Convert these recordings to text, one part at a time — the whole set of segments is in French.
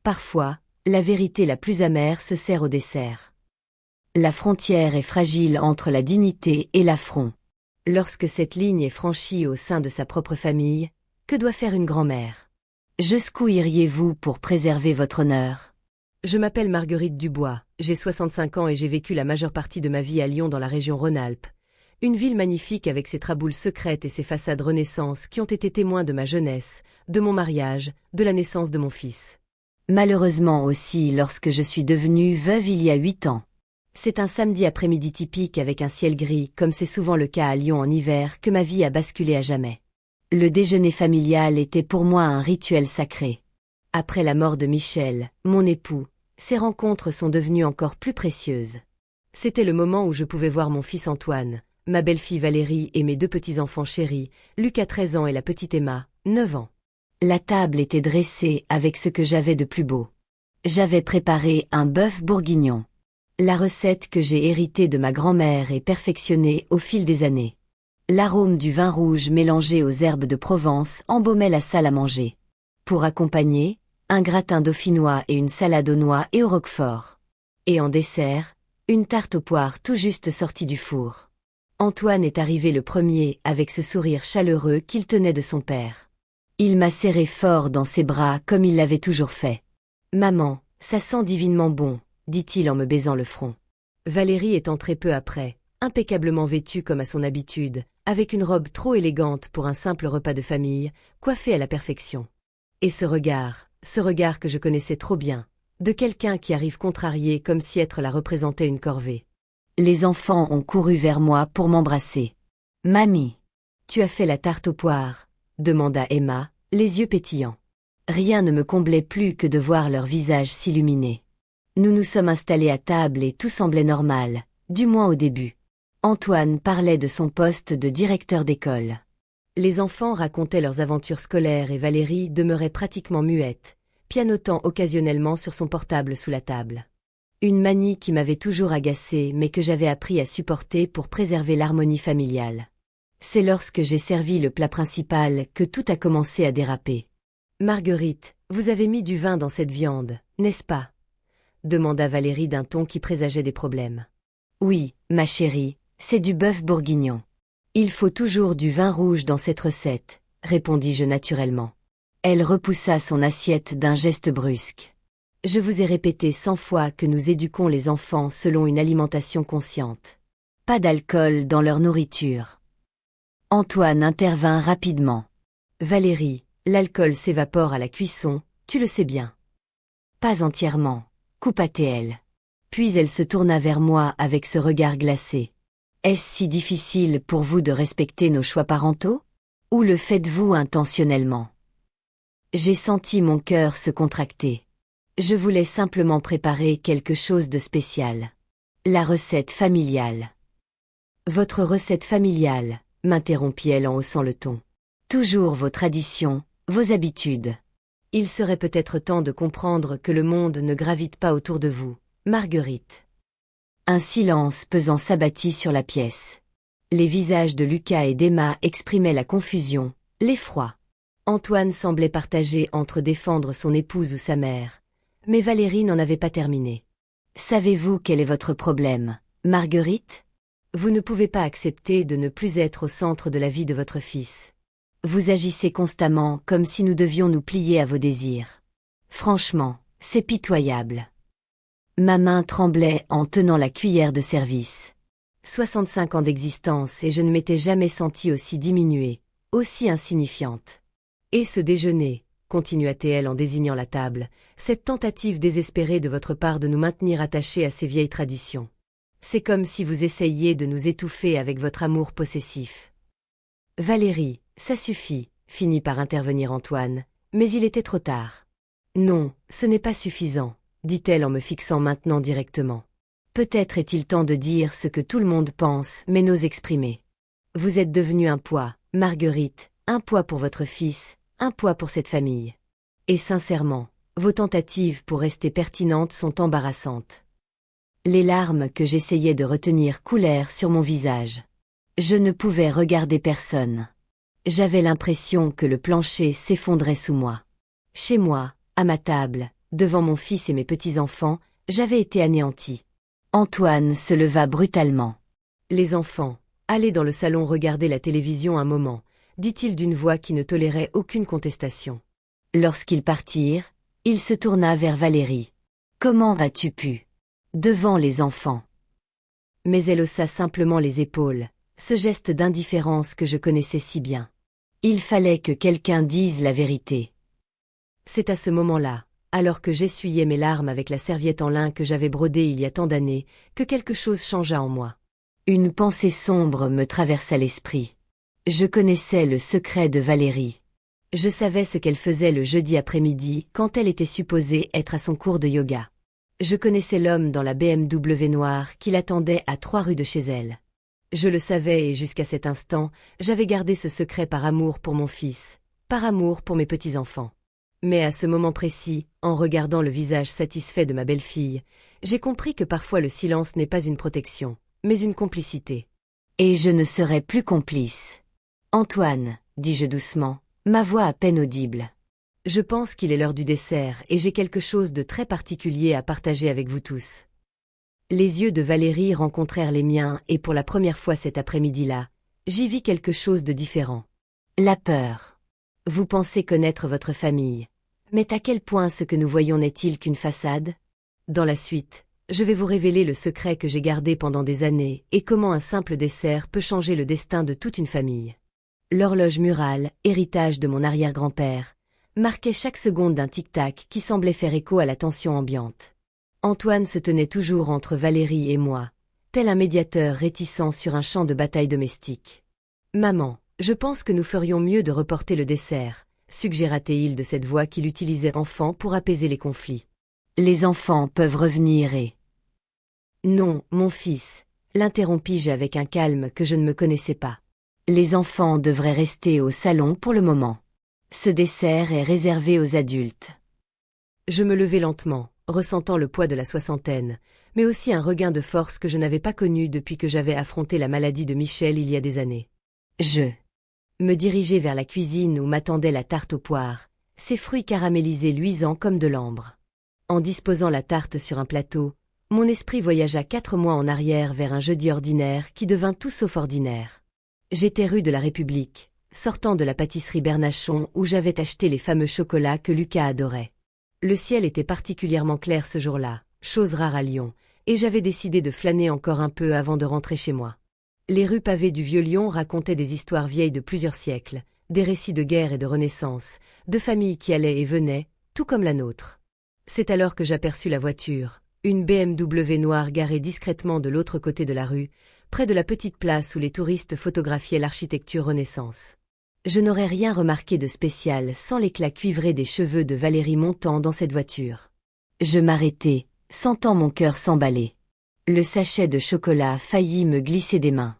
parfois, la vérité la plus amère se sert au dessert. La frontière est fragile entre la dignité et l'affront. Lorsque cette ligne est franchie au sein de sa propre famille, que doit faire une grand-mère? Jusqu'où iriez-vous pour préserver votre honneur? Je m'appelle Marguerite Dubois, j'ai 65 ans et j'ai vécu la majeure partie de ma vie à Lyon dans la région Rhône-Alpes. Une ville magnifique avec ses traboules secrètes et ses façades Renaissance qui ont été témoins de ma jeunesse, de mon mariage, de la naissance de mon fils. Malheureusement aussi lorsque je suis devenue veuve il y a 8 ans. C'est un samedi après-midi typique avec un ciel gris, comme c'est souvent le cas à Lyon en hiver, que ma vie a basculé à jamais. Le déjeuner familial était pour moi un rituel sacré. Après la mort de Michel, mon époux, ces rencontres sont devenues encore plus précieuses. C'était le moment où je pouvais voir mon fils Antoine, ma belle-fille Valérie et mes 2 petits-enfants chéris, Lucas 13 ans et la petite Emma, 9 ans. La table était dressée avec ce que j'avais de plus beau. J'avais préparé un bœuf bourguignon. La recette que j'ai héritée de ma grand-mère est perfectionnée au fil des années. L'arôme du vin rouge mélangé aux herbes de Provence embaumait la salle à manger. Pour accompagner, un gratin dauphinois et une salade aux noix et au roquefort. Et en dessert, une tarte aux poires tout juste sortie du four. Antoine est arrivé le premier avec ce sourire chaleureux qu'il tenait de son père. Il m'a serré fort dans ses bras comme il l'avait toujours fait. « Maman, ça sent divinement bon », dit-il en me baisant le front. Valérie est entrée peu après, impeccablement vêtue comme à son habitude, avec une robe trop élégante pour un simple repas de famille, coiffée à la perfection. Et ce regard que je connaissais trop bien, de quelqu'un qui arrive contrarié comme si être la représentait une corvée. Les enfants ont couru vers moi pour m'embrasser. « Mamie, tu as fait la tarte aux poires ?» demanda Emma, les yeux pétillants. Rien ne me comblait plus que de voir leur visage s'illuminer. Nous nous sommes installés à table et tout semblait normal, du moins au début. Antoine parlait de son poste de directeur d'école. Les enfants racontaient leurs aventures scolaires et Valérie demeurait pratiquement muette, pianotant occasionnellement sur son portable sous la table. Une manie qui m'avait toujours agacée mais que j'avais appris à supporter pour préserver l'harmonie familiale. C'est lorsque j'ai servi le plat principal que tout a commencé à déraper. « Marguerite, vous avez mis du vin dans cette viande, n'est-ce pas ?» demanda Valérie d'un ton qui présageait des problèmes. « Oui, ma chérie, c'est du bœuf bourguignon. Il faut toujours du vin rouge dans cette recette, » répondis-je naturellement. Elle repoussa son assiette d'un geste brusque. « Je vous ai répété 100 fois que nous éduquons les enfants selon une alimentation consciente. Pas d'alcool dans leur nourriture. » Antoine intervint rapidement. « Valérie, l'alcool s'évapore à la cuisson, tu le sais bien. »« Pas entièrement. » coupa-t-elle. Puis elle se tourna vers moi avec ce regard glacé. « Est-ce si difficile pour vous de respecter nos choix parentaux? Ou le faites-vous intentionnellement ?» J'ai senti mon cœur se contracter. Je voulais simplement préparer quelque chose de spécial. La recette familiale. « Votre recette familiale » m'interrompit-elle en haussant le ton. « Toujours vos traditions, vos habitudes. Il serait peut-être temps de comprendre que le monde ne gravite pas autour de vous, Marguerite. » Un silence pesant s'abattit sur la pièce. Les visages de Lucas et d'Emma exprimaient la confusion, l'effroi. Antoine semblait partagé entre défendre son épouse ou sa mère. Mais Valérie n'en avait pas terminé. « Savez-vous quel est votre problème, Marguerite? Vous ne pouvez pas accepter de ne plus être au centre de la vie de votre fils. Vous agissez constamment comme si nous devions nous plier à vos désirs. Franchement, c'est pitoyable. » Ma main tremblait en tenant la cuillère de service. 65 ans d'existence et je ne m'étais jamais sentie aussi diminuée, aussi insignifiante. « Et ce déjeuner, » continua-t-elle en désignant la table, « cette tentative désespérée de votre part de nous maintenir attachés à ces vieilles traditions. C'est comme si vous essayiez de nous étouffer avec votre amour possessif. »« Valérie, ça suffit, » finit par intervenir Antoine, mais il était trop tard. « Non, ce n'est pas suffisant, » dit-elle en me fixant maintenant directement. « Peut-être est-il temps de dire ce que tout le monde pense mais n'ose exprimer. Vous êtes devenue un poids, Marguerite, un poids pour votre fils, un poids pour cette famille. Et sincèrement, vos tentatives pour rester pertinentes sont embarrassantes. » Les larmes que j'essayais de retenir coulèrent sur mon visage. Je ne pouvais regarder personne. J'avais l'impression que le plancher s'effondrait sous moi. Chez moi, à ma table, Devant mon fils et mes petits-enfants, j'avais été anéanti. Antoine se leva brutalement. Les enfants, allez dans le salon regarder la télévision un moment, dit-il d'une voix qui ne tolérait aucune contestation. Lorsqu'ils partirent, il se tourna vers Valérie. Comment as-tu pu? Devant les enfants. Mais elle haussa simplement les épaules, ce geste d'indifférence que je connaissais si bien. Il fallait que quelqu'un dise la vérité. C'est à ce moment-là, alors que j'essuyais mes larmes avec la serviette en lin que j'avais brodée il y a tant d'années, que quelque chose changea en moi. Une pensée sombre me traversa l'esprit. Je connaissais le secret de Valérie. Je savais ce qu'elle faisait le jeudi après-midi quand elle était supposée être à son cours de yoga. Je connaissais l'homme dans la BMW noire qui l'attendait à 3 rues de chez elle. Je le savais et jusqu'à cet instant, j'avais gardé ce secret par amour pour mon fils, par amour pour mes petits-enfants. Mais à ce moment précis, en regardant le visage satisfait de ma belle-fille, j'ai compris que parfois le silence n'est pas une protection, mais une complicité. Et je ne serai plus complice. Antoine, dis-je doucement, ma voix à peine audible. Je pense qu'il est l'heure du dessert et j'ai quelque chose de très particulier à partager avec vous tous. Les yeux de Valérie rencontrèrent les miens et pour la première fois cet après-midi-là, j'y vis quelque chose de différent. La peur. Vous pensez connaître votre famille. Mais à quel point ce que nous voyons n'est-il qu'une façade? Dans la suite, je vais vous révéler le secret que j'ai gardé pendant des années et comment un simple dessert peut changer le destin de toute une famille. L'horloge murale, héritage de mon arrière-grand-père, marquait chaque seconde d'un tic-tac qui semblait faire écho à la tension ambiante. Antoine se tenait toujours entre Valérie et moi, tel un médiateur réticent sur un champ de bataille domestique. « Maman, je pense que nous ferions mieux de reporter le dessert », suggéra-t-il de cette voix qu'il utilisait enfant pour apaiser les conflits. « Les enfants peuvent revenir et… » « Non, mon fils, » l'interrompis-je avec un calme que je ne me connaissais pas. « Les enfants devraient rester au salon pour le moment. Ce dessert est réservé aux adultes. » Je me levai lentement, ressentant le poids de la soixantaine, mais aussi un regain de force que je n'avais pas connu depuis que j'avais affronté la maladie de Michel il y a des années. Je me dirigeai vers la cuisine où m'attendait la tarte aux poires, ses fruits caramélisés luisants comme de l'ambre. En disposant la tarte sur un plateau, mon esprit voyagea 4 mois en arrière vers un jeudi ordinaire qui devint tout sauf ordinaire. J'étais rue de la République, sortant de la pâtisserie Bernachon où j'avais acheté les fameux chocolats que Lucas adorait. Le ciel était particulièrement clair ce jour-là, chose rare à Lyon, et j'avais décidé de flâner encore un peu avant de rentrer chez moi. Les rues pavées du Vieux-Lyon racontaient des histoires vieilles de plusieurs siècles, des récits de guerre et de renaissance, de familles qui allaient et venaient, tout comme la nôtre. C'est alors que j'aperçus la voiture, une BMW noire garée discrètement de l'autre côté de la rue, près de la petite place où les touristes photographiaient l'architecture Renaissance. Je n'aurais rien remarqué de spécial sans l'éclat cuivré des cheveux de Valérie montant dans cette voiture. Je m'arrêtai, sentant mon cœur s'emballer. Le sachet de chocolat faillit me glisser des mains.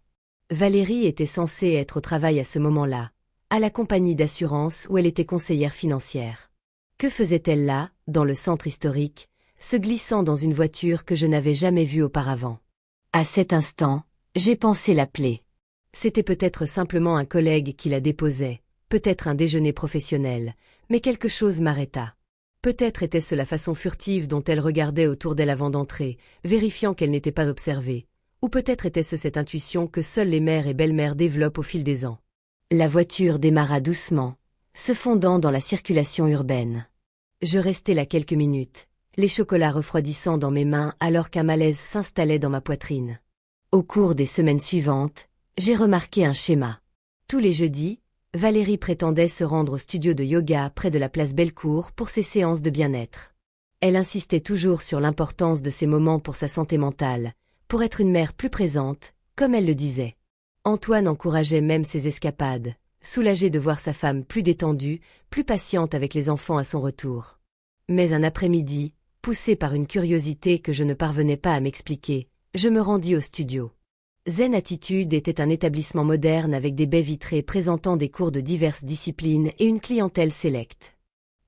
Valérie était censée être au travail à ce moment-là, à la compagnie d'assurance où elle était conseillère financière. Que faisait-elle là, dans le centre historique, se glissant dans une voiture que je n'avais jamais vue auparavant? À cet instant, j'ai pensé l'appeler. C'était peut-être simplement un collègue qui la déposait, peut-être un déjeuner professionnel, mais quelque chose m'arrêta. Peut-être était-ce la façon furtive dont elle regardait autour d'elle avant d'entrer, vérifiant qu'elle n'était pas observée, ou peut-être était-ce cette intuition que seules les mères et belles-mères développent au fil des ans. La voiture démarra doucement, se fondant dans la circulation urbaine. Je restai là quelques minutes, les chocolats refroidissant dans mes mains alors qu'un malaise s'installait dans ma poitrine. Au cours des semaines suivantes, j'ai remarqué un schéma. Tous les jeudis, Valérie prétendait se rendre au studio de yoga près de la place Bellecour pour ses séances de bien-être. Elle insistait toujours sur l'importance de ces moments pour sa santé mentale, pour être une mère plus présente, comme elle le disait. Antoine encourageait même ses escapades, soulagé de voir sa femme plus détendue, plus patiente avec les enfants à son retour. Mais un après-midi, poussé par une curiosité que je ne parvenais pas à m'expliquer, je me rendis au studio. Zen Attitude était un établissement moderne avec des baies vitrées présentant des cours de diverses disciplines et une clientèle sélecte.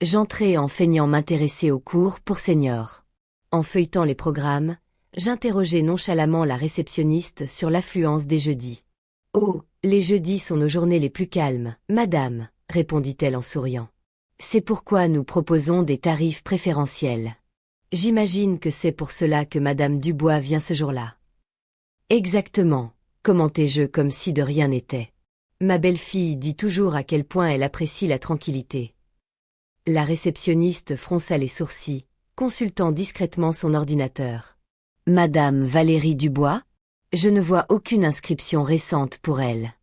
J'entrai en feignant m'intéresser aux cours pour seniors. En feuilletant les programmes, j'interrogeai nonchalamment la réceptionniste sur l'affluence des jeudis. « Oh, les jeudis sont nos journées les plus calmes, madame », répondit-elle en souriant. C'est pourquoi nous proposons des tarifs préférentiels. J'imagine que c'est pour cela que Madame Dubois vient ce jour-là. Exactement, commentai-je comme si de rien n'était. Ma belle-fille dit toujours à quel point elle apprécie la tranquillité. La réceptionniste fronça les sourcils, consultant discrètement son ordinateur. Madame Valérie Dubois? Je ne vois aucune inscription récente pour elle.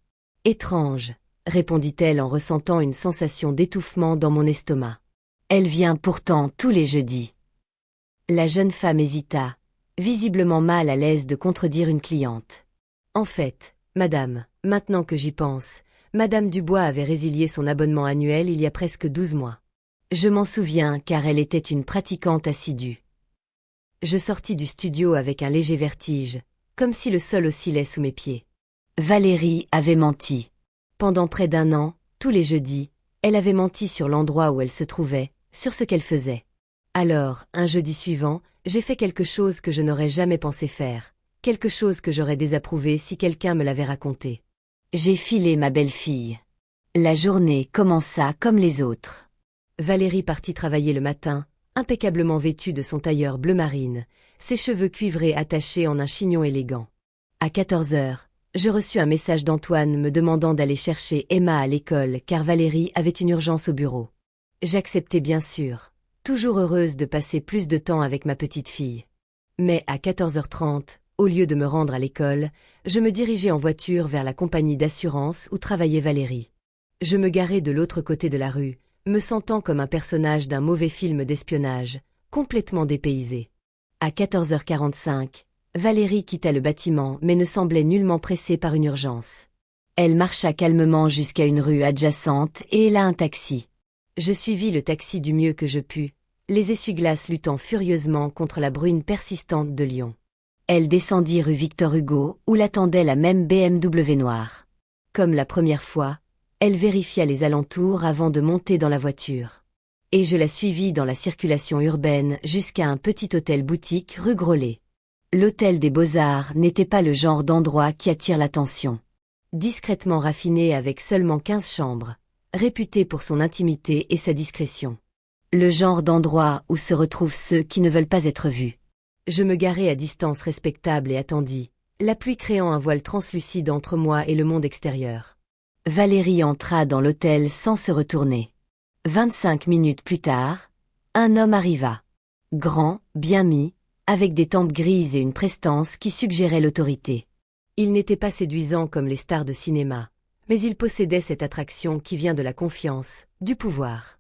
Étrange, répondit-elle en ressentant une sensation d'étouffement dans mon estomac. Elle vient pourtant tous les jeudis. La jeune femme hésita, visiblement mal à l'aise de contredire une cliente. En fait, madame, maintenant que j'y pense, Madame Dubois avait résilié son abonnement annuel il y a presque 12 mois. Je m'en souviens car elle était une pratiquante assidue. Je sortis du studio avec un léger vertige, comme si le sol oscillait sous mes pieds. Valérie avait menti. Pendant près d'1 an, tous les jeudis, elle avait menti sur l'endroit où elle se trouvait, sur ce qu'elle faisait. Alors, un jeudi suivant, j'ai fait quelque chose que je n'aurais jamais pensé faire, quelque chose que j'aurais désapprouvé si quelqu'un me l'avait raconté. J'ai filé ma belle-fille. La journée commença comme les autres. Valérie partit travailler le matin, impeccablement vêtue de son tailleur bleu marine, ses cheveux cuivrés attachés en un chignon élégant. À 14 heures, je reçus un message d'Antoine me demandant d'aller chercher Emma à l'école car Valérie avait une urgence au bureau. J'acceptai bien sûr, toujours heureuse de passer plus de temps avec ma petite fille. Mais à 14h30, au lieu de me rendre à l'école, je me dirigeai en voiture vers la compagnie d'assurance où travaillait Valérie. Je me garai de l'autre côté de la rue, me sentant comme un personnage d'un mauvais film d'espionnage, complètement dépaysé. À 14h45, Valérie quitta le bâtiment mais ne semblait nullement pressée par une urgence. Elle marcha calmement jusqu'à une rue adjacente et héla un taxi. Je suivis le taxi du mieux que je pus, les essuie-glaces luttant furieusement contre la bruine persistante de Lyon. Elle descendit rue Victor Hugo où l'attendait la même BMW noire. Comme la première fois, elle vérifia les alentours avant de monter dans la voiture. Et je la suivis dans la circulation urbaine jusqu'à un petit hôtel-boutique rue Groslay. L'hôtel des Beaux-Arts n'était pas le genre d'endroit qui attire l'attention. Discrètement raffiné avec seulement 15 chambres, réputé pour son intimité et sa discrétion. Le genre d'endroit où se retrouvent ceux qui ne veulent pas être vus. Je me garai à distance respectable et attendis, la pluie créant un voile translucide entre moi et le monde extérieur. Valérie entra dans l'hôtel sans se retourner. 25 minutes plus tard, un homme arriva. Grand, bien mis, avec des tempes grises et une prestance qui suggérait l'autorité. Il n'était pas séduisant comme les stars de cinéma, mais il possédait cette attraction qui vient de la confiance, du pouvoir.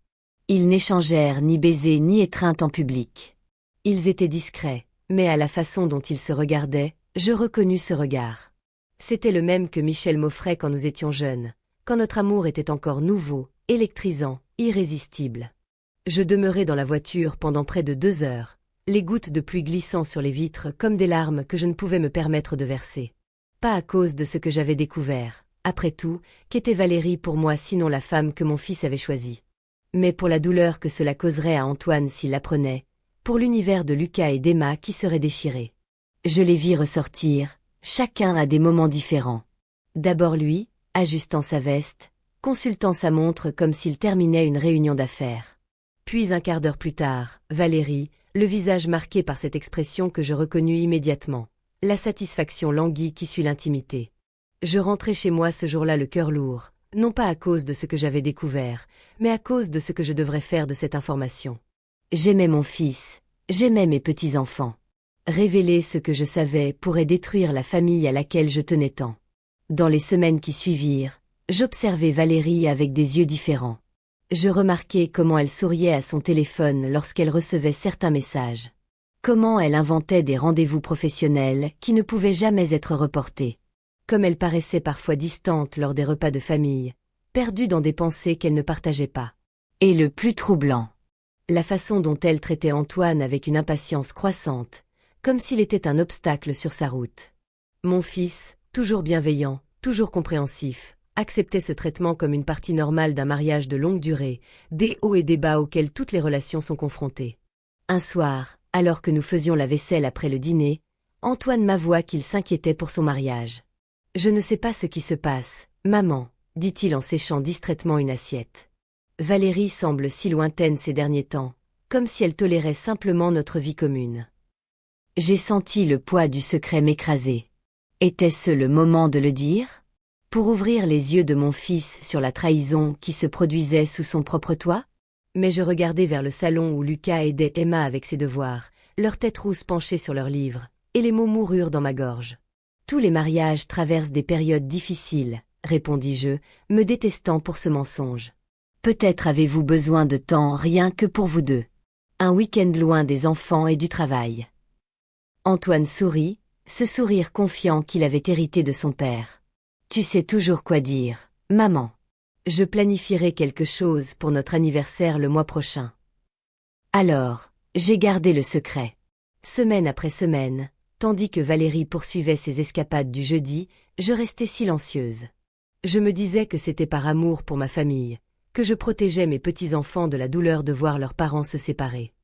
Ils n'échangèrent ni baisers ni étreintes en public. Ils étaient discrets, mais à la façon dont ils se regardaient, je reconnus ce regard. C'était le même que Michel m'offrait quand nous étions jeunes, quand notre amour était encore nouveau, électrisant, irrésistible. Je demeurai dans la voiture pendant près de 2 heures, les gouttes de pluie glissant sur les vitres comme des larmes que je ne pouvais me permettre de verser. Pas à cause de ce que j'avais découvert, après tout, qu'était Valérie pour moi sinon la femme que mon fils avait choisie. Mais pour la douleur que cela causerait à Antoine s'il l'apprenait, pour l'univers de Lucas et d'Emma qui serait déchiré. Je les vis ressortir, chacun à des moments différents. D'abord lui, ajustant sa veste, consultant sa montre comme s'il terminait une réunion d'affaires. Puis un quart d'heure plus tard, Valérie, le visage marqué par cette expression que je reconnus immédiatement, la satisfaction languie qui suit l'intimité. Je rentrai chez moi ce jour-là le cœur lourd, non pas à cause de ce que j'avais découvert, mais à cause de ce que je devrais faire de cette information. J'aimais mon fils, j'aimais mes petits-enfants. Révéler ce que je savais pourrait détruire la famille à laquelle je tenais tant. Dans les semaines qui suivirent, j'observai Valérie avec des yeux différents. Je remarquai comment elle souriait à son téléphone lorsqu'elle recevait certains messages. Comment elle inventait des rendez-vous professionnels qui ne pouvaient jamais être reportés. Comme elle paraissait parfois distante lors des repas de famille, perdue dans des pensées qu'elle ne partageait pas. Et le plus troublant, la façon dont elle traitait Antoine avec une impatience croissante, comme s'il était un obstacle sur sa route. Mon fils, toujours bienveillant, toujours compréhensif, acceptait ce traitement comme une partie normale d'un mariage de longue durée, des hauts et des bas auxquels toutes les relations sont confrontées. Un soir, alors que nous faisions la vaisselle après le dîner, Antoine m'avoua qu'il s'inquiétait pour son mariage. « Je ne sais pas ce qui se passe, maman, dit-il en séchant distraitement une assiette. Valérie semble si lointaine ces derniers temps, comme si elle tolérait simplement notre vie commune. J'ai senti le poids du secret m'écraser. Était-ce le moment de le dire? Pour ouvrir les yeux de mon fils sur la trahison qui se produisait sous son propre toit? Mais je regardais vers le salon où Lucas aidait Emma avec ses devoirs, leurs têtes rousses penchées sur leurs livres, et les mots moururent dans ma gorge. Tous les mariages traversent des périodes difficiles, répondis-je, me détestant pour ce mensonge. Peut-être avez-vous besoin de temps rien que pour vous deux. Un week-end loin des enfants et du travail. Antoine sourit, ce sourire confiant qu'il avait hérité de son père. Tu sais toujours quoi dire, maman. Je planifierai quelque chose pour notre anniversaire le mois prochain. Alors, j'ai gardé le secret. Semaine après semaine, tandis que Valérie poursuivait ses escapades du jeudi, je restais silencieuse. Je me disais que c'était par amour pour ma famille, que je protégeais mes petits-enfants de la douleur de voir leurs parents se séparer.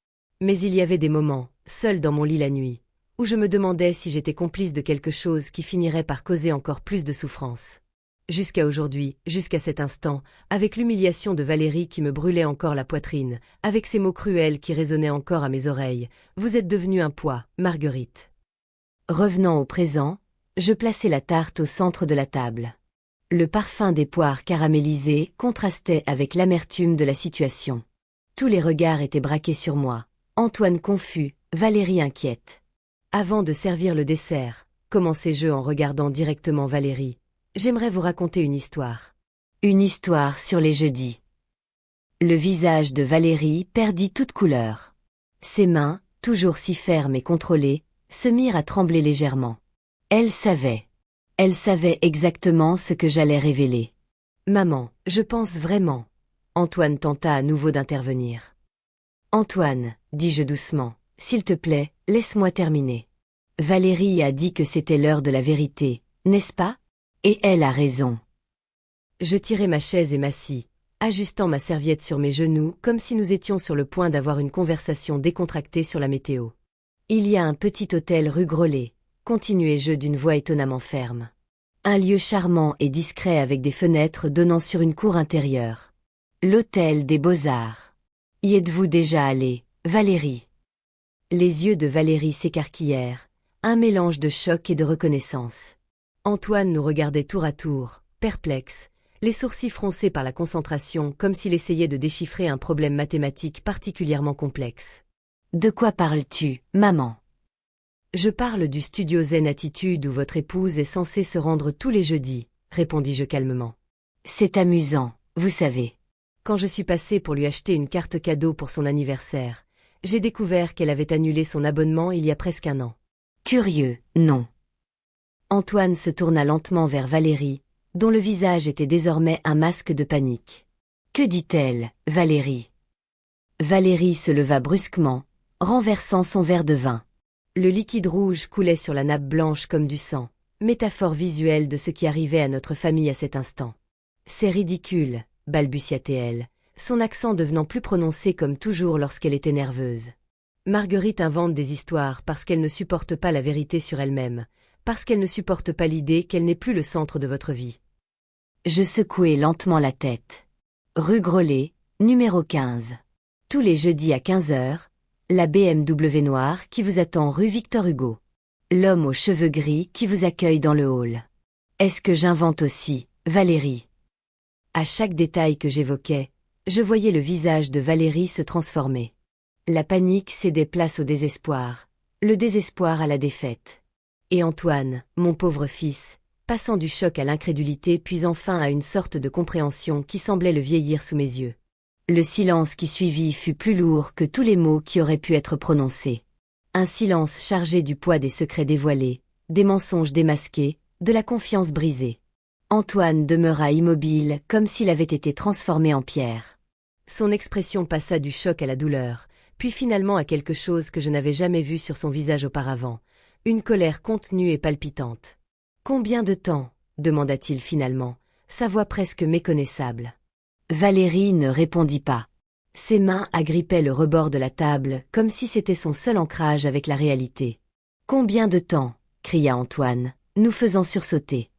Mais il y avait des moments, seul dans mon lit la nuit, où je me demandais si j'étais complice de quelque chose qui finirait par causer encore plus de souffrance. Jusqu'à aujourd'hui, jusqu'à cet instant, avec l'humiliation de Valérie qui me brûlait encore la poitrine, avec ces mots cruels qui résonnaient encore à mes oreilles, vous êtes devenue un poids, Marguerite. Revenant au présent, je plaçai la tarte au centre de la table. Le parfum des poires caramélisées contrastait avec l'amertume de la situation. Tous les regards étaient braqués sur moi. Antoine confus, Valérie inquiète. Avant de servir le dessert, commençai-je en regardant directement Valérie. J'aimerais vous raconter une histoire. Une histoire sur les jeudis. Le visage de Valérie perdit toute couleur. Ses mains, toujours si fermes et contrôlées, se mirent à trembler légèrement. Elle savait. Elle savait exactement ce que j'allais révéler. Maman, je pense vraiment. Antoine tenta à nouveau d'intervenir. Antoine, dis-je doucement, s'il te plaît, laisse-moi terminer. Valérie a dit que c'était l'heure de la vérité, n'est-ce pas? Et elle a raison. Je tirai ma chaise et m'assis, ajustant ma serviette sur mes genoux comme si nous étions sur le point d'avoir une conversation décontractée sur la météo. Il y a un petit hôtel rue Groslay, continuai-je d'une voix étonnamment ferme. Un lieu charmant et discret avec des fenêtres donnant sur une cour intérieure. L'hôtel des Beaux-Arts. Y êtes-vous déjà allée, Valérie? Les yeux de Valérie s'écarquillèrent, un mélange de choc et de reconnaissance. Antoine nous regardait tour à tour, perplexe, les sourcils froncés par la concentration comme s'il essayait de déchiffrer un problème mathématique particulièrement complexe. De quoi parles-tu, maman? Je parle du studio Zen Attitude où votre épouse est censée se rendre tous les jeudis, répondis-je calmement. C'est amusant, vous savez. Quand je suis passée pour lui acheter une carte cadeau pour son anniversaire, j'ai découvert qu'elle avait annulé son abonnement il y a presque un an. Curieux, non? Antoine se tourna lentement vers Valérie, dont le visage était désormais un masque de panique. Que dit-elle, Valérie? Valérie se leva brusquement, renversant son verre de vin. Le liquide rouge coulait sur la nappe blanche comme du sang, métaphore visuelle de ce qui arrivait à notre famille à cet instant. C'est ridicule, balbutia-t-elle, son accent devenant plus prononcé comme toujours lorsqu'elle était nerveuse. Marguerite invente des histoires parce qu'elle ne supporte pas la vérité sur elle-même, parce qu'elle ne supporte pas l'idée qu'elle n'est plus le centre de votre vie. Je secouai lentement la tête. Rue Groslay, numéro 15. Tous les jeudis à 15h, la BMW noire qui vous attend rue Victor Hugo. L'homme aux cheveux gris qui vous accueille dans le hall. Est-ce que j'invente aussi, Valérie? À chaque détail que j'évoquais, je voyais le visage de Valérie se transformer. La panique cédait place au désespoir, le désespoir à la défaite. Et Antoine, mon pauvre fils, passant du choc à l'incrédulité puis enfin à une sorte de compréhension qui semblait le vieillir sous mes yeux. Le silence qui suivit fut plus lourd que tous les mots qui auraient pu être prononcés. Un silence chargé du poids des secrets dévoilés, des mensonges démasqués, de la confiance brisée. Antoine demeura immobile comme s'il avait été transformé en pierre. Son expression passa du choc à la douleur, puis finalement à quelque chose que je n'avais jamais vu sur son visage auparavant, une colère contenue et palpitante. « Combien de temps ?» demanda-t-il finalement, sa voix presque méconnaissable. Valérie ne répondit pas. Ses mains agrippaient le rebord de la table comme si c'était son seul ancrage avec la réalité. « Combien de temps ?» cria Antoine, nous faisant sursauter.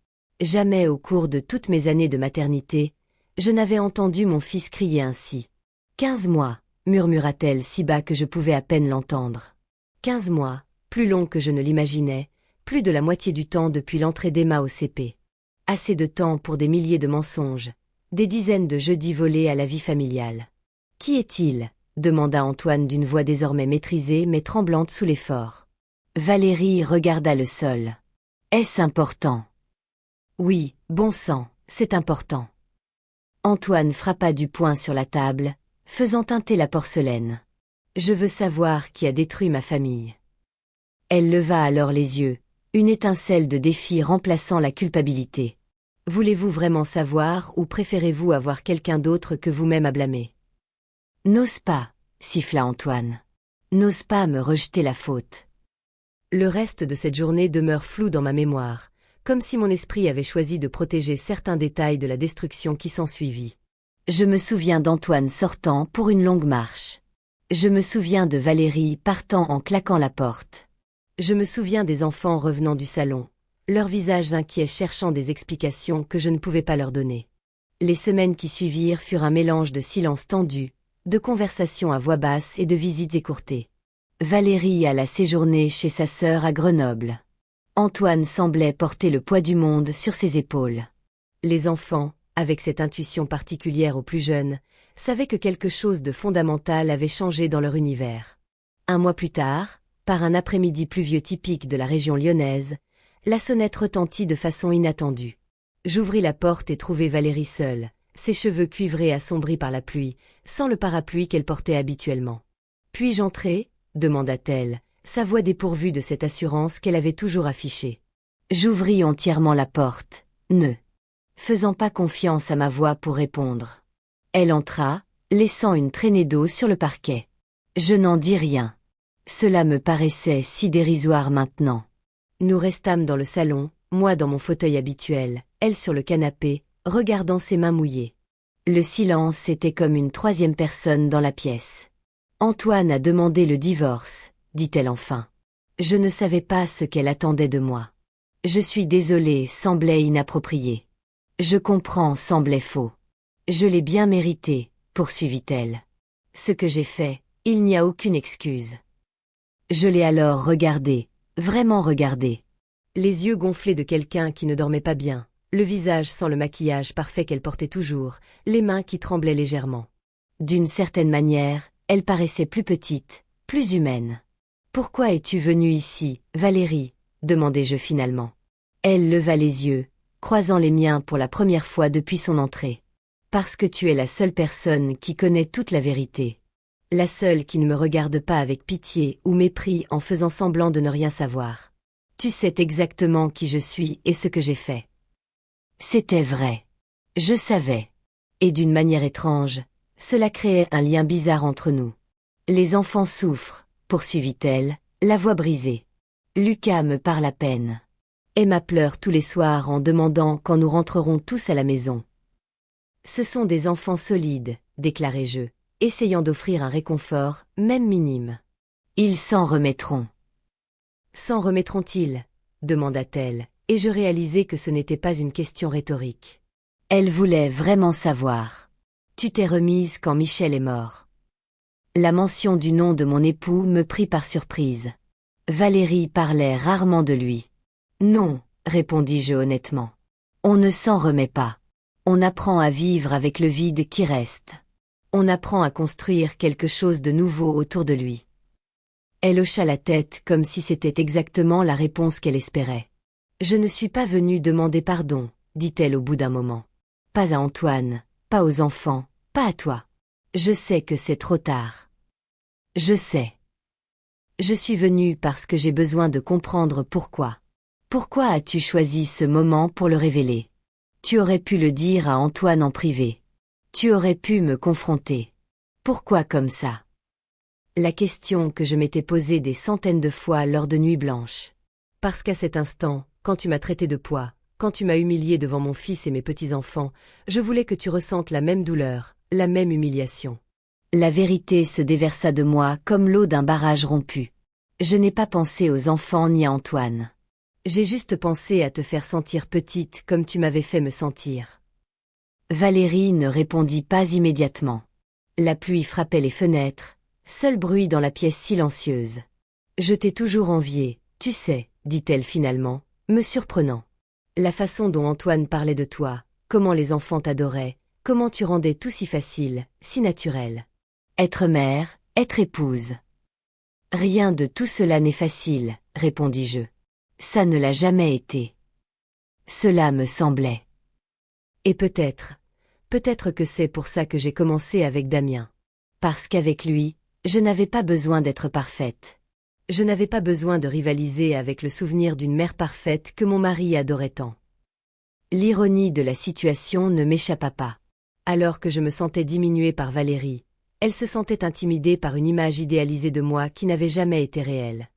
Jamais au cours de toutes mes années de maternité, Je n'avais entendu mon fils crier ainsi. 15 mois, murmura-t-elle si bas que je pouvais à peine l'entendre. 15 mois, plus long que je ne l'imaginais, plus de la moitié du temps depuis l'entrée d'Emma au CP. Assez de temps pour des milliers de mensonges, des dizaines de jeudis volés à la vie familiale. Qui est-il ? Demanda Antoine d'une voix désormais maîtrisée mais tremblante sous l'effort. Valérie regarda le sol. Est-ce important ? Oui, bon sang, c'est important. Antoine frappa du poing sur la table, faisant tinter la porcelaine. Je veux savoir qui a détruit ma famille. Elle leva alors les yeux, une étincelle de défi remplaçant la culpabilité. Voulez-vous vraiment savoir ou préférez-vous avoir quelqu'un d'autre que vous-même à blâmer ? N'ose pas, siffla Antoine. N'ose pas me rejeter la faute. Le reste de cette journée demeure flou dans ma mémoire, comme si mon esprit avait choisi de protéger certains détails de la destruction qui s'ensuivit. Je me souviens d'Antoine sortant pour une longue marche. Je me souviens de Valérie partant en claquant la porte. Je me souviens des enfants revenant du salon, leurs visages inquiets cherchant des explications que je ne pouvais pas leur donner. Les semaines qui suivirent furent un mélange de silence tendu, de conversations à voix basse et de visites écourtées. Valérie alla séjourner chez sa sœur à Grenoble. Antoine semblait porter le poids du monde sur ses épaules. Les enfants, avec cette intuition particulière aux plus jeunes, savaient que quelque chose de fondamental avait changé dans leur univers. Un mois plus tard, par un après-midi pluvieux typique de la région lyonnaise, la sonnette retentit de façon inattendue. J'ouvris la porte et trouvai Valérie seule, ses cheveux cuivrés assombris par la pluie, sans le parapluie qu'elle portait habituellement. « Puis-je entrer ?» demanda-t-elle, sa voix dépourvue de cette assurance qu'elle avait toujours affichée. J'ouvris entièrement la porte, ne faisant pas confiance à ma voix pour répondre. Elle entra, laissant une traînée d'eau sur le parquet. Je n'en dis rien. Cela me paraissait si dérisoire maintenant. Nous restâmes dans le salon, moi dans mon fauteuil habituel, elle sur le canapé, regardant ses mains mouillées. Le silence était comme une troisième personne dans la pièce. Antoine a demandé le divorce, dit-elle enfin. Je ne savais pas ce qu'elle attendait de moi. Je suis désolée, semblait inapproprié. Je comprends, semblait faux. Je l'ai bien mérité, poursuivit-elle. Ce que j'ai fait, il n'y a aucune excuse. Je l'ai alors regardé, vraiment regardé. Les yeux gonflés de quelqu'un qui ne dormait pas bien, le visage sans le maquillage parfait qu'elle portait toujours, les mains qui tremblaient légèrement. D'une certaine manière, elle paraissait plus petite, plus humaine. « Pourquoi es-tu venue ici, Valérie ?» demandai-je finalement. Elle leva les yeux, croisant les miens pour la première fois depuis son entrée. « Parce que tu es la seule personne qui connaît toute la vérité. La seule qui ne me regarde pas avec pitié ou mépris en faisant semblant de ne rien savoir. Tu sais exactement qui je suis et ce que j'ai fait. » C'était vrai. Je savais. Et d'une manière étrange, cela créait un lien bizarre entre nous. Les enfants souffrent, poursuivit-elle, la voix brisée. Lucas me parle à peine. Emma pleure tous les soirs en demandant quand nous rentrerons tous à la maison. Ce sont des enfants solides, déclarai-je, essayant d'offrir un réconfort, même minime. Ils s'en remettront. S'en remettront-ils ? demanda-t-elle, et je réalisai que ce n'était pas une question rhétorique. Elle voulait vraiment savoir. Tu t'es remise quand Michel est mort. La mention du nom de mon époux me prit par surprise. Valérie parlait rarement de lui. Non, répondis-je honnêtement. On ne s'en remet pas. On apprend à vivre avec le vide qui reste. On apprend à construire quelque chose de nouveau autour de lui. Elle hocha la tête comme si c'était exactement la réponse qu'elle espérait. Je ne suis pas venue demander pardon, dit-elle au bout d'un moment. Pas à Antoine, pas aux enfants, pas à toi. Je sais que c'est trop tard. Je sais. Je suis venue parce que j'ai besoin de comprendre pourquoi. Pourquoi as-tu choisi ce moment pour le révéler ? Tu aurais pu le dire à Antoine en privé. Tu aurais pu me confronter. Pourquoi comme ça ? La question que je m'étais posée des centaines de fois lors de nuits blanches. Parce qu'à cet instant, quand tu m'as traité de poids, quand tu m'as humilié devant mon fils et mes petits-enfants, je voulais que tu ressentes la même douleur, la même humiliation. La vérité se déversa de moi comme l'eau d'un barrage rompu. Je n'ai pas pensé aux enfants ni à Antoine. J'ai juste pensé à te faire sentir petite comme tu m'avais fait me sentir. Valérie ne répondit pas immédiatement. La pluie frappait les fenêtres, seul bruit dans la pièce silencieuse. « Je t'ai toujours envié, tu sais, dit-elle finalement, me surprenant. La façon dont Antoine parlait de toi, comment les enfants t'adoraient, comment tu rendais tout si facile, si naturel. Être mère, être épouse. Rien de tout cela n'est facile, répondis-je. Ça ne l'a jamais été. Cela me semblait. Et peut-être que c'est pour ça que j'ai commencé avec Damien. Parce qu'avec lui, je n'avais pas besoin d'être parfaite. Je n'avais pas besoin de rivaliser avec le souvenir d'une mère parfaite que mon mari adorait tant. L'ironie de la situation ne m'échappa pas. Alors que je me sentais diminuée par Valérie, elle se sentait intimidée par une image idéalisée de moi qui n'avait jamais été réelle.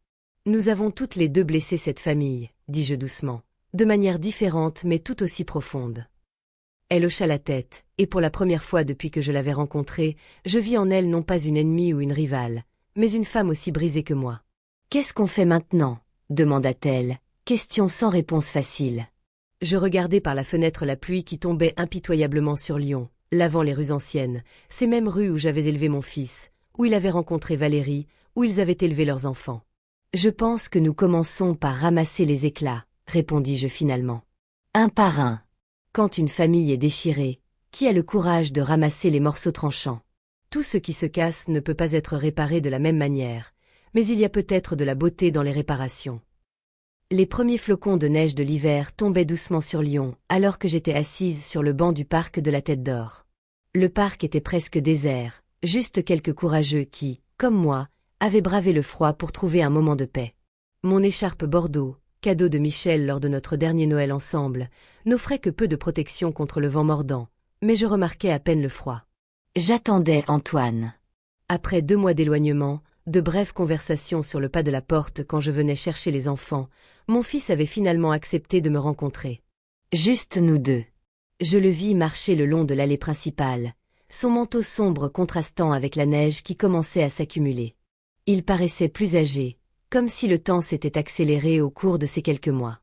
Nous avons toutes les deux blessé cette famille, dis-je doucement, de manière différente mais tout aussi profonde. Elle hocha la tête, et pour la première fois depuis que je l'avais rencontrée, je vis en elle non pas une ennemie ou une rivale, mais une femme aussi brisée que moi. « Qu'est-ce qu'on fait maintenant » demanda-t-elle, question sans réponse facile. Je regardai par la fenêtre la pluie qui tombait impitoyablement sur Lyon, lavant les rues anciennes, ces mêmes rues où j'avais élevé mon fils, où il avait rencontré Valérie, où ils avaient élevé leurs enfants. « Je pense que nous commençons par ramasser les éclats, répondis-je finalement. Un par un. Quand une famille est déchirée, qui a le courage de ramasser les morceaux tranchants? Tout ce qui se casse ne peut pas être réparé de la même manière, mais il y a peut-être de la beauté dans les réparations. Les premiers flocons de neige de l'hiver tombaient doucement sur Lyon, alors que j'étais assise sur le banc du parc de la Tête d'Or. Le parc était presque désert, juste quelques courageux qui, comme moi, avaient bravé le froid pour trouver un moment de paix. Mon écharpe bordeaux, cadeau de Michel lors de notre dernier Noël ensemble, n'offrait que peu de protection contre le vent mordant, mais je remarquais à peine le froid. J'attendais Antoine. Après 2 mois d'éloignement, de brèves conversations sur le pas de la porte quand je venais chercher les enfants, mon fils avait finalement accepté de me rencontrer. Juste nous deux. Je le vis marcher le long de l'allée principale, son manteau sombre contrastant avec la neige qui commençait à s'accumuler. Il paraissait plus âgé, comme si le temps s'était accéléré au cours de ces quelques mois.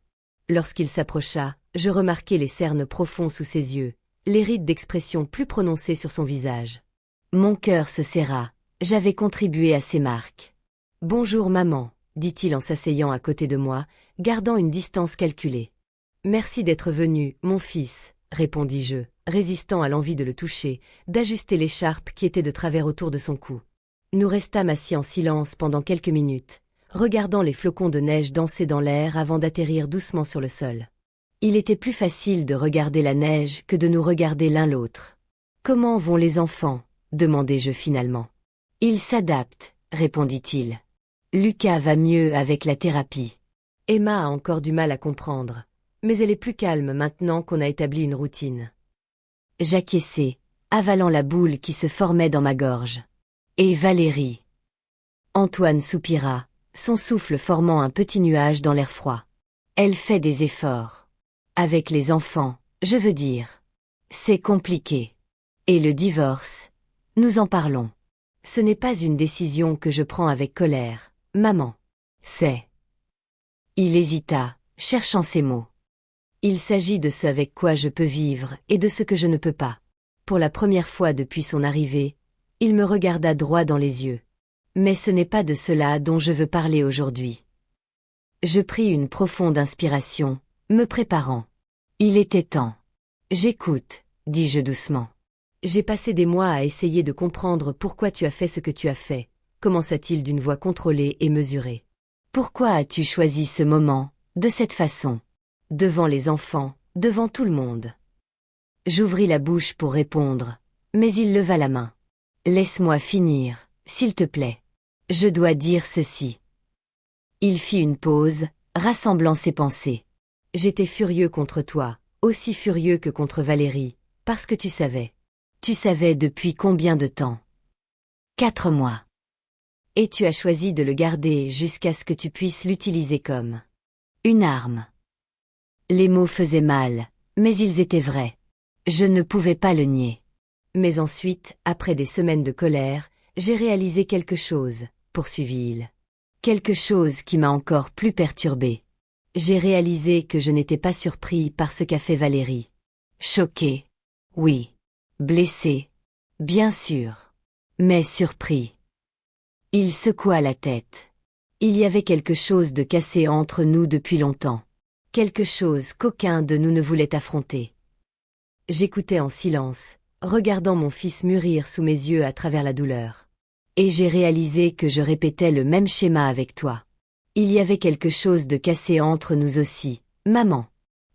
Lorsqu'il s'approcha, je remarquai les cernes profonds sous ses yeux, les rides d'expression plus prononcées sur son visage. Mon cœur se serra, j'avais contribué à ces marques. « Bonjour maman », dit-il en s'asseyant à côté de moi, gardant une distance calculée. « Merci d'être venu, mon fils », répondis-je, résistant à l'envie de le toucher, d'ajuster l'écharpe qui était de travers autour de son cou. Nous restâmes assis en silence pendant quelques minutes, regardant les flocons de neige danser dans l'air avant d'atterrir doucement sur le sol. Il était plus facile de regarder la neige que de nous regarder l'un l'autre. « Comment vont les enfants » demandai-je finalement. « Ils s'adaptent » répondit-il. « Lucas va mieux avec la thérapie. Emma a encore du mal à comprendre, mais elle est plus calme maintenant qu'on a établi une routine. » J'acquiesçai, avalant la boule qui se formait dans ma gorge. « Et Valérie ?» Antoine soupira, son souffle formant un petit nuage dans l'air froid. « Elle fait des efforts. Avec les enfants, je veux dire. C'est compliqué. Et le divorce? Nous en parlons. Ce n'est pas une décision que je prends avec colère, maman. C'est... » Il hésita, cherchant ses mots. « Il s'agit de ce avec quoi je peux vivre et de ce que je ne peux pas. » Pour la première fois depuis son arrivée, il me regarda droit dans les yeux. « Mais ce n'est pas de cela dont je veux parler aujourd'hui. » Je pris une profonde inspiration, me préparant. Il était temps. « J'écoute, » dis-je doucement. « J'ai passé des mois à essayer de comprendre pourquoi tu as fait ce que tu as fait, » commença-t-il d'une voix contrôlée et mesurée. « Pourquoi as-tu choisi ce moment, de cette façon? Devant les enfants, devant tout le monde. » J'ouvris la bouche pour répondre, mais il leva la main. « Laisse-moi finir, s'il te plaît. Je dois dire ceci. » Il fit une pause, rassemblant ses pensées. « J'étais furieux contre toi, aussi furieux que contre Valérie, parce que tu savais. Tu savais depuis combien de temps? 4 mois. Et tu as choisi de le garder jusqu'à ce que tu puisses l'utiliser comme une arme. » Les mots faisaient mal, mais ils étaient vrais. Je ne pouvais pas le nier. Mais ensuite, après des semaines de colère, j'ai réalisé quelque chose, poursuivit-il. Quelque chose qui m'a encore plus perturbé. J'ai réalisé que je n'étais pas surpris par ce qu'a fait Valérie. Choqué. Oui. Blessé. Bien sûr. Mais surpris. Il secoua la tête. Il y avait quelque chose de cassé entre nous depuis longtemps. Quelque chose qu'aucun de nous ne voulait affronter. J'écoutais en silence, regardant mon fils mûrir sous mes yeux à travers la douleur. Et j'ai réalisé que je répétais le même schéma avec toi. Il y avait quelque chose de cassé entre nous aussi, maman.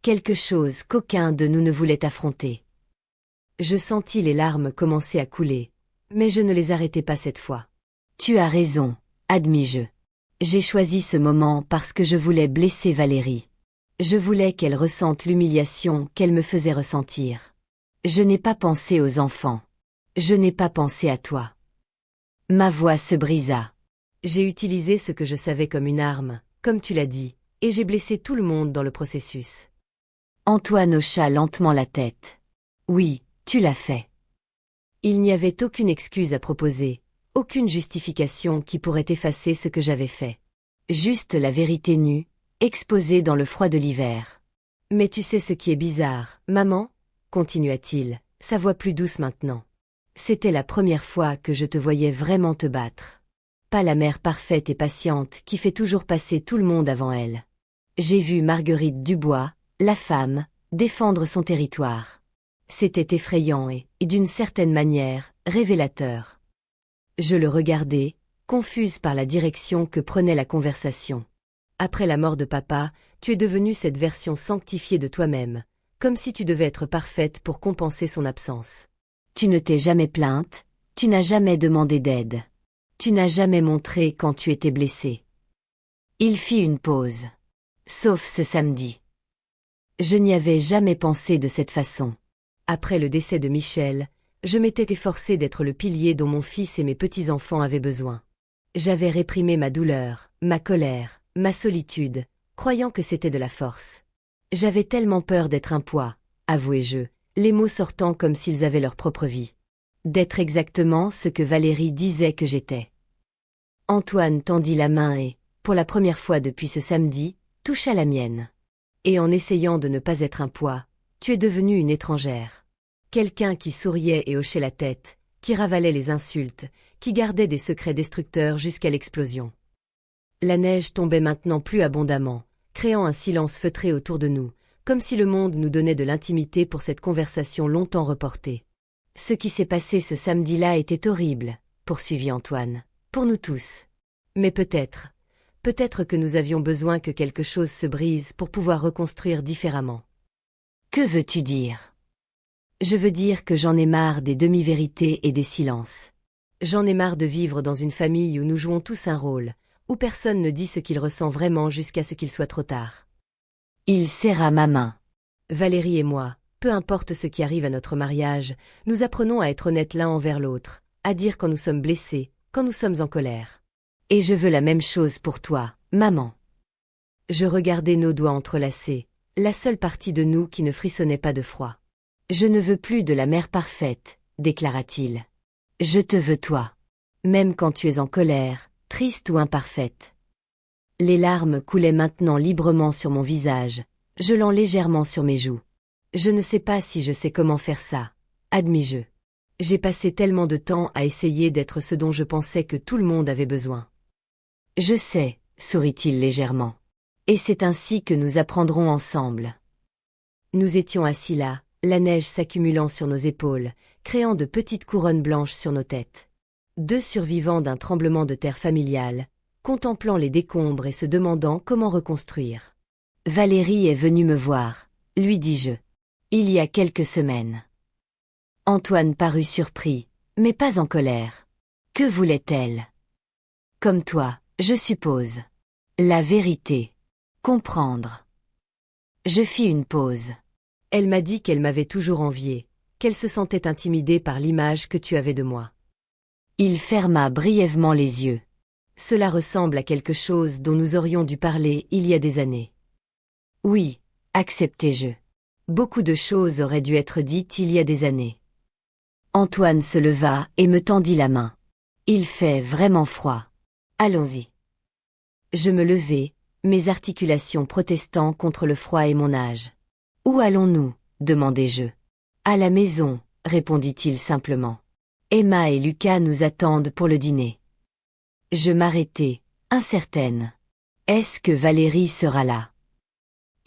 Quelque chose qu'aucun de nous ne voulait affronter. Je sentis les larmes commencer à couler, mais je ne les arrêtai pas cette fois. Tu as raison, admis-je. J'ai choisi ce moment parce que je voulais blesser Valérie. Je voulais qu'elle ressente l'humiliation qu'elle me faisait ressentir. Je n'ai pas pensé aux enfants. Je n'ai pas pensé à toi. Ma voix se brisa. J'ai utilisé ce que je savais comme une arme, comme tu l'as dit, et j'ai blessé tout le monde dans le processus. Antoine hocha lentement la tête. Oui, tu l'as fait. Il n'y avait aucune excuse à proposer, aucune justification qui pourrait effacer ce que j'avais fait. Juste la vérité nue, exposée dans le froid de l'hiver. Mais tu sais ce qui est bizarre, maman, continua-t-il, sa voix plus douce maintenant. C'était la première fois que je te voyais vraiment te battre. Pas la mère parfaite et patiente qui fait toujours passer tout le monde avant elle. J'ai vu Marguerite Dubois, la femme, défendre son territoire. C'était effrayant et, d'une certaine manière, révélateur. Je le regardais, confuse par la direction que prenait la conversation. Après la mort de papa, tu es devenue cette version sanctifiée de toi-même, comme si tu devais être parfaite pour compenser son absence. Tu ne t'es jamais plainte, tu n'as jamais demandé d'aide. Tu n'as jamais montré quand tu étais blessée. Il fit une pause. Sauf ce samedi. Je n'y avais jamais pensé de cette façon. Après le décès de Michel, je m'étais efforcée d'être le pilier dont mon fils et mes petits-enfants avaient besoin. J'avais réprimé ma douleur, ma colère, ma solitude, croyant que c'était de la force. J'avais tellement peur d'être un poids, avouai-je, les mots sortant comme s'ils avaient leur propre vie. D'être exactement ce que Valérie disait que j'étais. Antoine tendit la main et, pour la première fois depuis ce samedi, toucha la mienne. Et en essayant de ne pas être un poids, tu es devenue une étrangère. Quelqu'un qui souriait et hochait la tête, qui ravalait les insultes, qui gardait des secrets destructeurs jusqu'à l'explosion. La neige tombait maintenant plus abondamment, créant un silence feutré autour de nous, comme si le monde nous donnait de l'intimité pour cette conversation longtemps reportée. Ce qui s'est passé ce samedi-là était horrible, poursuivit Antoine, pour nous tous. Mais peut-être que nous avions besoin que quelque chose se brise pour pouvoir reconstruire différemment. Que veux-tu dire? Je veux dire que j'en ai marre des demi-vérités et des silences. J'en ai marre de vivre dans une famille où nous jouons tous un rôle, où personne ne dit ce qu'il ressent vraiment jusqu'à ce qu'il soit trop tard. Il serra ma main. Valérie et moi, peu importe ce qui arrive à notre mariage, nous apprenons à être honnêtes l'un envers l'autre, à dire quand nous sommes blessés, quand nous sommes en colère. Et je veux la même chose pour toi, maman. Je regardais nos doigts entrelacés, la seule partie de nous qui ne frissonnait pas de froid. Je ne veux plus de la mère parfaite, déclara-t-il. Je te veux toi. Même quand tu es en colère, triste ou imparfaite. Les larmes coulaient maintenant librement sur mon visage, gelant légèrement sur mes joues. Je ne sais pas si je sais comment faire ça, admis-je. J'ai passé tellement de temps à essayer d'être ce dont je pensais que tout le monde avait besoin. Je sais, sourit-il légèrement. Et c'est ainsi que nous apprendrons ensemble. Nous étions assis là, la neige s'accumulant sur nos épaules, créant de petites couronnes blanches sur nos têtes. Deux survivants d'un tremblement de terre familial, contemplant les décombres et se demandant comment reconstruire. Valérie est venue me voir, lui dis-je. Il y a quelques semaines. Antoine parut surpris, mais pas en colère. Que voulait-elle? Comme toi, je suppose. La vérité. Comprendre. Je fis une pause. Elle m'a dit qu'elle m'avait toujours envié, qu'elle se sentait intimidée par l'image que tu avais de moi. Il ferma brièvement les yeux. Cela ressemble à quelque chose dont nous aurions dû parler il y a des années. Oui, acceptai-je. Beaucoup de choses auraient dû être dites il y a des années. Antoine se leva et me tendit la main. Il fait vraiment froid. Allons-y. Je me levai, mes articulations protestant contre le froid et mon âge. Où allons-nous? Demandai-je. À la maison, répondit-il simplement. Emma et Lucas nous attendent pour le dîner. Je m'arrêtai, incertaine. Est-ce que Valérie sera là?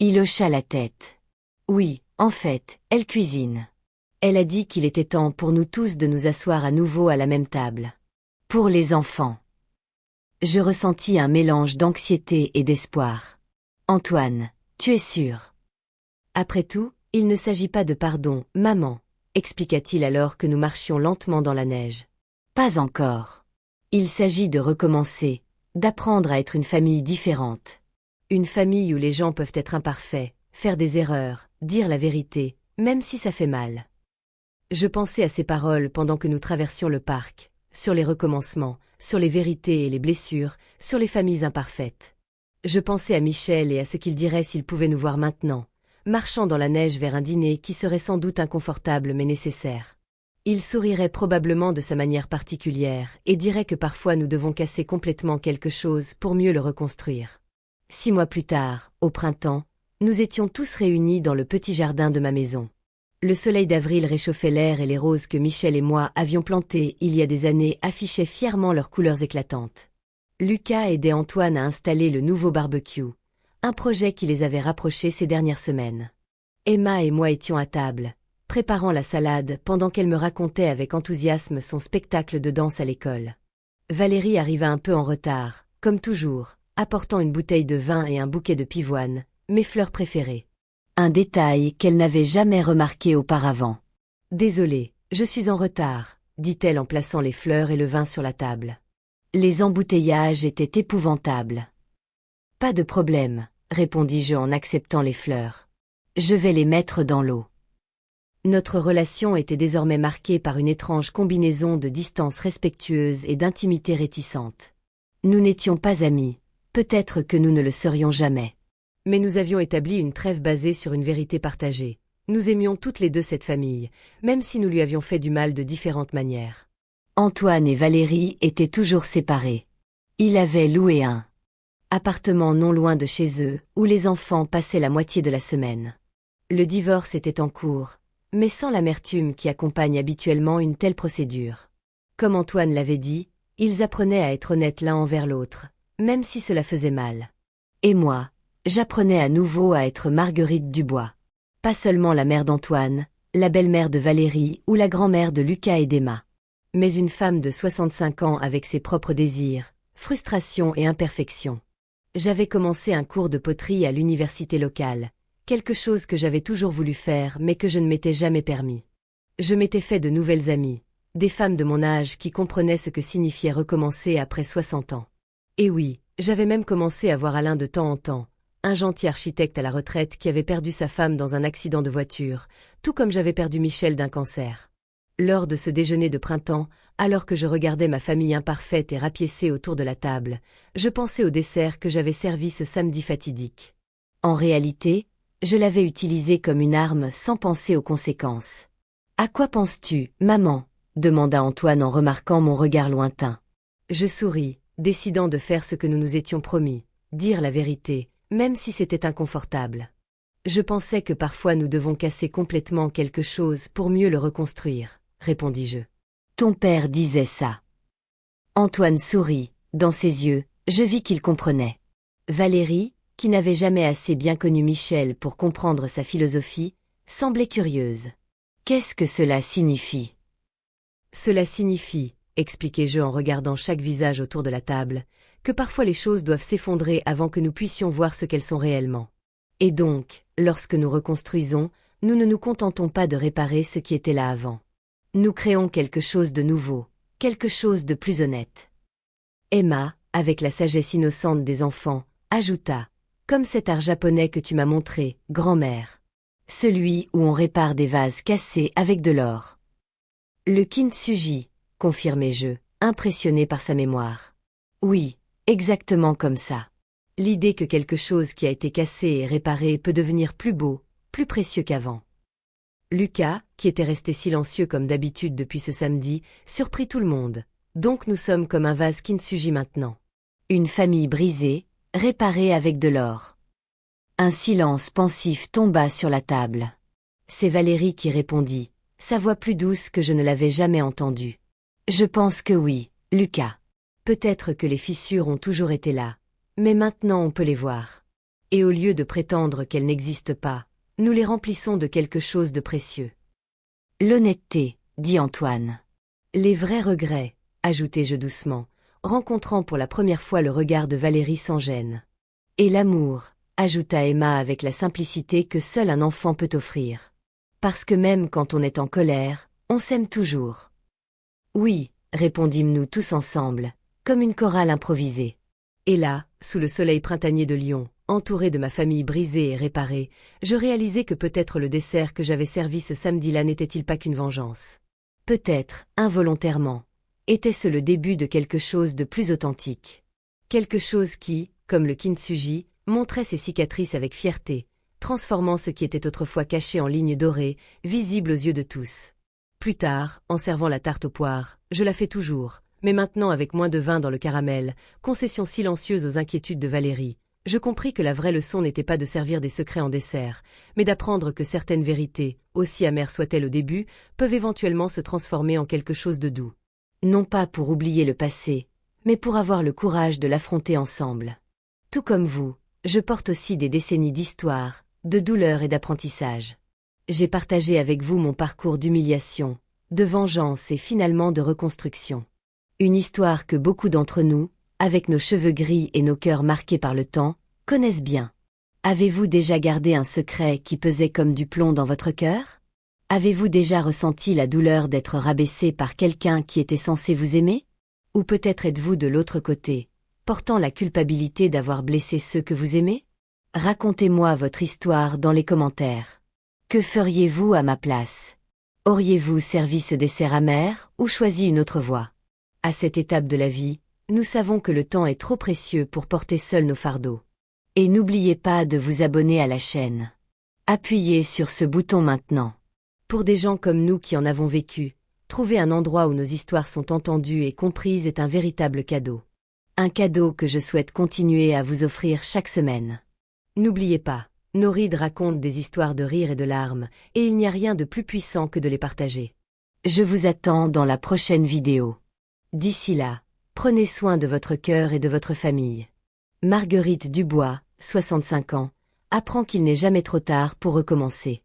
Il hocha la tête. Oui, en fait, elle cuisine. Elle a dit qu'il était temps pour nous tous de nous asseoir à nouveau à la même table. Pour les enfants. Je ressentis un mélange d'anxiété et d'espoir. Antoine, tu es sûr? Après tout, il ne s'agit pas de pardon, maman, expliqua-t-il alors que nous marchions lentement dans la neige. Pas encore. Il s'agit de recommencer, d'apprendre à être une famille différente. Une famille où les gens peuvent être imparfaits, faire des erreurs, dire la vérité, même si ça fait mal. Je pensais à ces paroles pendant que nous traversions le parc, sur les recommencements, sur les vérités et les blessures, sur les familles imparfaites. Je pensais à Michel et à ce qu'il dirait s'il pouvait nous voir maintenant, marchant dans la neige vers un dîner qui serait sans doute inconfortable mais nécessaire. Il sourirait probablement de sa manière particulière et dirait que parfois nous devons casser complètement quelque chose pour mieux le reconstruire. 6 mois plus tard, au printemps, nous étions tous réunis dans le petit jardin de ma maison. Le soleil d'avril réchauffait l'air et les roses que Michel et moi avions plantées il y a des années affichaient fièrement leurs couleurs éclatantes. Lucas aidait Antoine à installer le nouveau barbecue, un projet qui les avait rapprochés ces dernières semaines. Emma et moi étions à table, préparant la salade pendant qu'elle me racontait avec enthousiasme son spectacle de danse à l'école. Valérie arriva un peu en retard, comme toujours, apportant une bouteille de vin et un bouquet de pivoine, mes fleurs préférées. Un détail qu'elle n'avait jamais remarqué auparavant. « Désolée, je suis en retard », dit-elle en plaçant les fleurs et le vin sur la table. Les embouteillages étaient épouvantables. « Pas de problème, » répondis-je en acceptant les fleurs. « Je vais les mettre dans l'eau. » Notre relation était désormais marquée par une étrange combinaison de distance respectueuse et d'intimité réticente. Nous n'étions pas amis, peut-être que nous ne le serions jamais. Mais nous avions établi une trêve basée sur une vérité partagée. Nous aimions toutes les deux cette famille, même si nous lui avions fait du mal de différentes manières. Antoine et Valérie étaient toujours séparés. Il avait loué un appartement non loin de chez eux, où les enfants passaient la moitié de la semaine. Le divorce était en cours, mais sans l'amertume qui accompagne habituellement une telle procédure. Comme Antoine l'avait dit, ils apprenaient à être honnêtes l'un envers l'autre, même si cela faisait mal. Et moi, j'apprenais à nouveau à être Marguerite Dubois. Pas seulement la mère d'Antoine, la belle-mère de Valérie ou la grand-mère de Lucas et d'Emma. Mais une femme de 65 ans avec ses propres désirs, frustrations et imperfections. J'avais commencé un cours de poterie à l'université locale, quelque chose que j'avais toujours voulu faire mais que je ne m'étais jamais permis. Je m'étais fait de nouvelles amies, des femmes de mon âge qui comprenaient ce que signifiait recommencer après 60 ans. Et oui, j'avais même commencé à voir Alain de temps en temps, un gentil architecte à la retraite qui avait perdu sa femme dans un accident de voiture, tout comme j'avais perdu Michel d'un cancer. Lors de ce déjeuner de printemps, alors que je regardais ma famille imparfaite et rapiécée autour de la table, je pensais au dessert que j'avais servi ce samedi fatidique. En réalité, je l'avais utilisé comme une arme sans penser aux conséquences. « À quoi penses-tu, maman ?» demanda Antoine en remarquant mon regard lointain. Je souris, décidant de faire ce que nous nous étions promis, dire la vérité, même si c'était inconfortable. Je pensais que parfois nous devons casser complètement quelque chose pour mieux le reconstruire, répondis-je. Ton père disait ça. Antoine sourit, dans ses yeux, je vis qu'il comprenait. Valérie, qui n'avait jamais assez bien connu Michel pour comprendre sa philosophie, semblait curieuse. Qu'est-ce que cela signifie? Cela signifie, expliquai-je en regardant chaque visage autour de la table, que parfois les choses doivent s'effondrer avant que nous puissions voir ce qu'elles sont réellement. Et donc, lorsque nous reconstruisons, nous ne nous contentons pas de réparer ce qui était là avant. Nous créons quelque chose de nouveau, quelque chose de plus honnête. Emma, avec la sagesse innocente des enfants, ajouta, comme cet art japonais que tu m'as montré, grand-mère. Celui où on répare des vases cassés avec de l'or. Le kintsugi, confirmai-je, impressionné par sa mémoire. Oui, exactement comme ça. L'idée que quelque chose qui a été cassé et réparé peut devenir plus beau, plus précieux qu'avant. Lucas, qui était resté silencieux comme d'habitude depuis ce samedi, surprit tout le monde. Donc nous sommes comme un vase kintsugi maintenant. Une famille brisée, réparée avec de l'or. Un silence pensif tomba sur la table. C'est Valérie qui répondit, sa voix plus douce que je ne l'avais jamais entendue. Je pense que oui, Lucas. Peut-être que les fissures ont toujours été là, mais maintenant on peut les voir. Et au lieu de prétendre qu'elles n'existent pas, nous les remplissons de quelque chose de précieux. L'honnêteté, dit Antoine. Les vrais regrets, ajoutai-je doucement, rencontrant pour la première fois le regard de Valérie sans gêne. Et l'amour, ajouta Emma avec la simplicité que seul un enfant peut offrir. Parce que même quand on est en colère, on s'aime toujours. Oui, répondîmes-nous tous ensemble, comme une chorale improvisée. Et là, sous le soleil printanier de Lyon, entouré de ma famille brisée et réparée, je réalisai que peut-être le dessert que j'avais servi ce samedi-là n'était-il pas qu'une vengeance. Peut-être, involontairement, était-ce le début de quelque chose de plus authentique. Quelque chose qui, comme le kintsugi, montrait ses cicatrices avec fierté, transformant ce qui était autrefois caché en lignes dorées, visibles aux yeux de tous. Plus tard, en servant la tarte aux poires, je la fais toujours, mais maintenant avec moins de vin dans le caramel, concession silencieuse aux inquiétudes de Valérie, je compris que la vraie leçon n'était pas de servir des secrets en dessert, mais d'apprendre que certaines vérités, aussi amères soient-elles au début, peuvent éventuellement se transformer en quelque chose de doux. Non pas pour oublier le passé, mais pour avoir le courage de l'affronter ensemble. Tout comme vous, je porte aussi des décennies d'histoire, de douleur et d'apprentissage. J'ai partagé avec vous mon parcours d'humiliation, de vengeance et finalement de reconstruction. Une histoire que beaucoup d'entre nous, avec nos cheveux gris et nos cœurs marqués par le temps, connaissent bien. Avez-vous déjà gardé un secret qui pesait comme du plomb dans votre cœur? Avez-vous déjà ressenti la douleur d'être rabaissé par quelqu'un qui était censé vous aimer? Ou peut-être êtes-vous de l'autre côté, portant la culpabilité d'avoir blessé ceux que vous aimez? Racontez-moi votre histoire dans les commentaires. Que feriez-vous à ma place? Auriez-vous servi ce dessert amer ou choisi une autre voie? À cette étape de la vie, nous savons que le temps est trop précieux pour porter seuls nos fardeaux. Et n'oubliez pas de vous abonner à la chaîne. Appuyez sur ce bouton maintenant. Pour des gens comme nous qui en avons vécu, trouver un endroit où nos histoires sont entendues et comprises est un véritable cadeau. Un cadeau que je souhaite continuer à vous offrir chaque semaine. N'oubliez pas, nos rides racontent des histoires de rire et de larmes, et il n'y a rien de plus puissant que de les partager. Je vous attends dans la prochaine vidéo. D'ici là, prenez soin de votre cœur et de votre famille. Marguerite Dubois, 65 ans, apprend qu'il n'est jamais trop tard pour recommencer.